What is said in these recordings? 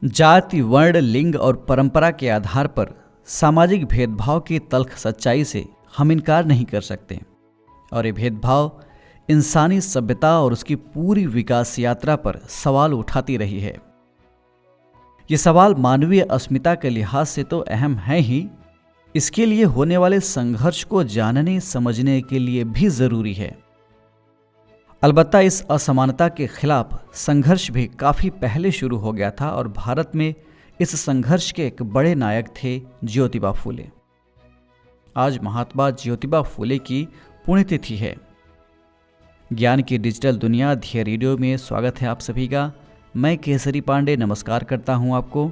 जाति, वर्ण, लिंग और परंपरा के आधार पर सामाजिक भेदभाव की तल्ख सच्चाई से हम इनकार नहीं कर सकते और ये भेदभाव इंसानी सभ्यता और उसकी पूरी विकास यात्रा पर सवाल उठाती रही है। ये सवाल मानवीय अस्मिता के लिहाज से तो अहम है ही, इसके लिए होने वाले संघर्ष को जानने समझने के लिए भी जरूरी है। अलबत्ता इस असमानता के खिलाफ संघर्ष भी काफी पहले शुरू हो गया था और भारत में इस संघर्ष के एक बड़े नायक थे ज्योतिबा फूले। आज महात्मा ज्योतिबा फूले की पुण्यतिथि है। ज्ञान की डिजिटल दुनिया ध्येय रेडियो में स्वागत है आप सभी का। मैं केसरी पांडे नमस्कार करता हूं आपको।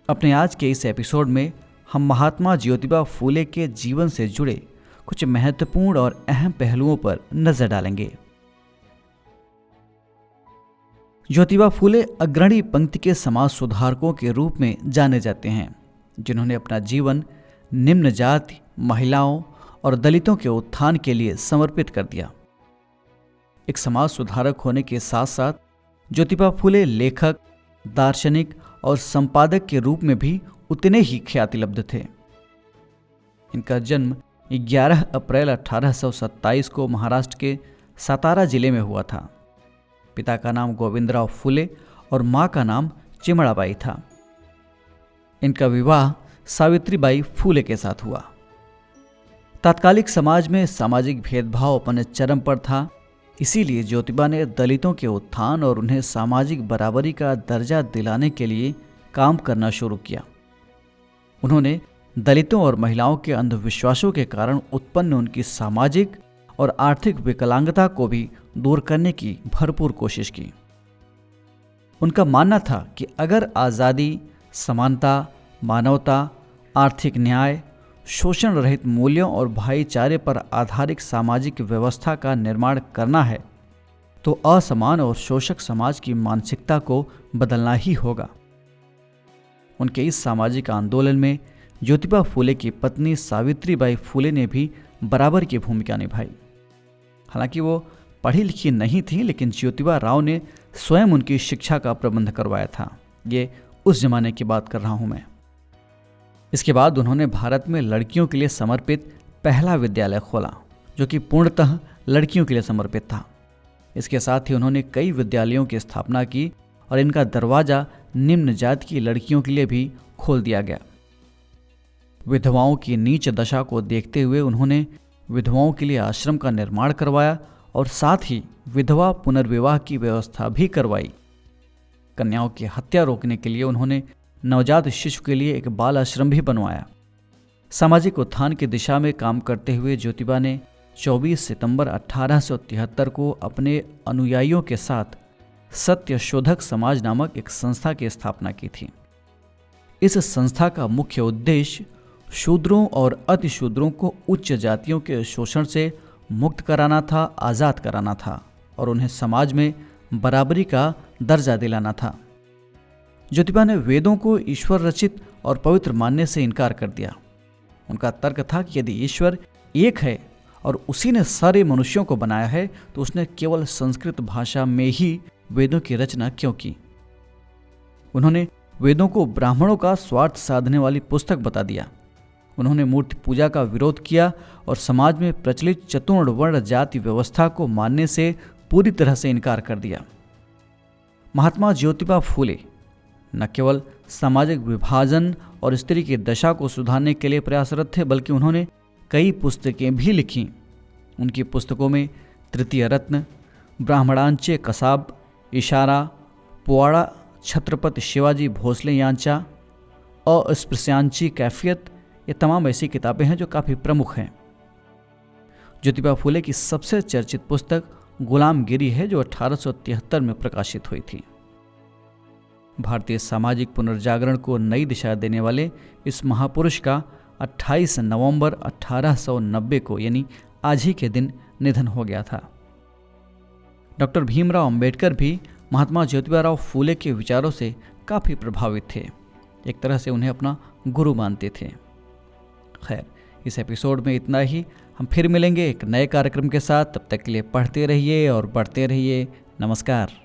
अपने आज के इस एपिसोड में हम महात्मा ज्योतिबा फूले के जीवन से जुड़े कुछ महत्वपूर्ण और अहम पहलुओं पर नजर डालेंगे। ज्योतिबा फूले अग्रणी पंक्ति के समाज सुधारकों के रूप में जाने जाते हैं, जिन्होंने अपना जीवन निम्न जाति, महिलाओं और दलितों के उत्थान के लिए समर्पित कर दिया। एक समाज सुधारक होने के साथ साथ ज्योतिबा फूले लेखक, दार्शनिक और संपादक के रूप में भी उतने ही ख्यातिलब्ध थे। इनका जन्म 11 अप्रैल 1827 को महाराष्ट्र के सातारा जिले में हुआ था। पिता का नाम गोविंदराव फूले और मां का नाम चिमड़ाबाई था। इनका विवाह सावित्रीबाई फूले के साथ हुआ। तात्कालिक समाज में सामाजिक भेदभाव अपने चरम पर था, इसीलिए ज्योतिबा ने दलितों के उत्थान और उन्हें सामाजिक बराबरी का दर्जा दिलाने के लिए काम करना शुरू किया। उन्होंने दलितों और महिलाओं के अंधविश्वासों के कारण उत्पन्न उनकी सामाजिक और आर्थिक विकलांगता को भी दूर करने की भरपूर कोशिश की। उनका मानना था कि अगर आज़ादी, समानता, मानवता, आर्थिक न्याय, शोषण रहित मूल्यों और भाईचारे पर आधारित सामाजिक व्यवस्था का निर्माण करना है तो असमान और शोषक समाज की मानसिकता को बदलना ही होगा। उनके इस सामाजिक आंदोलन में ज्योतिबा फूले की पत्नी सावित्रीबाई फूले ने भी बराबर की भूमिका निभाई। हालांकि वो पढ़ी लिखी नहीं थी, लेकिन ज्योतिबा राव ने स्वयं उनकी शिक्षा का प्रबंध करवाया था। ये उस जमाने की बात कर रहा हूं मैं। इसके बाद उन्होंने भारत में लड़कियों के लिए समर्पित पहला विद्यालय खोला, जो कि पूर्णतः लड़कियों के लिए समर्पित था। इसके साथ ही उन्होंने कई विद्यालयों की स्थापना की और इनका दरवाजा निम्न जाति की लड़कियों के लिए भी खोल दिया गया। विधवाओं की नीच दशा को देखते हुए उन्होंने विधवाओं के लिए आश्रम का निर्माण करवाया और साथ ही विधवा पुनर्विवाह की व्यवस्था भी करवाई। कन्याओं की हत्या रोकने के लिए उन्होंने नवजात शिशु के लिए एक बाल आश्रम भी बनवाया। सामाजिक उत्थान की दिशा में काम करते हुए ज्योतिबा ने 24 सितंबर 1873 को अपने अनुयायियों के साथ सत्य शोधक समाज नामक एक संस्था की स्थापना की थी। इस संस्था का मुख्य उद्देश्य शूद्रों और अतिशूद्रों को उच्च जातियों के शोषण से मुक्त कराना था, आज़ाद कराना था और उन्हें समाज में बराबरी का दर्जा दिलाना था। ज्योतिबा ने वेदों को ईश्वर रचित और पवित्र मानने से इनकार कर दिया। उनका तर्क था कि यदि ईश्वर एक है और उसी ने सारे मनुष्यों को बनाया है तो उसने केवल संस्कृत भाषा में ही वेदों की रचना क्यों की। उन्होंने वेदों को ब्राह्मणों का स्वार्थ साधने वाली पुस्तक बता दिया। उन्होंने मूर्ति पूजा का विरोध किया और समाज में प्रचलित चतुर्ण वर्ण जाति व्यवस्था को मानने से पूरी तरह से इनकार कर दिया। महात्मा ज्योतिबा फूले न केवल सामाजिक विभाजन और स्त्री की दशा को सुधारने के लिए प्रयासरत थे, बल्कि उन्होंने कई पुस्तकें भी लिखीं। उनकी पुस्तकों में तृतीय रत्न, ब्राह्मणांचे कसाब, इशारा, पोवाड़ा छत्रपति शिवाजी भोसले यांचा, अस्पृश्यांची कैफियत, ये तमाम ऐसी किताबें हैं जो काफ़ी प्रमुख हैं। ज्योतिबा फूले की सबसे चर्चित पुस्तक गुलामगिरी है, जो 1873 में प्रकाशित हुई थी। भारतीय सामाजिक पुनर्जागरण को नई दिशा देने वाले इस महापुरुष का 28 नवंबर 1890 को यानी आज ही के दिन निधन हो गया था। डॉक्टर भीमराव अंबेडकर भी महात्मा ज्योतिबा राव फूले के विचारों से काफ़ी प्रभावित थे। एक तरह से उन्हें अपना गुरु मानते थे। खैर, इस एपिसोड में इतना ही। हम फिर मिलेंगे एक नए कार्यक्रम के साथ। तब तक के लिए पढ़ते रहिए और बढ़ते रहिए। नमस्कार।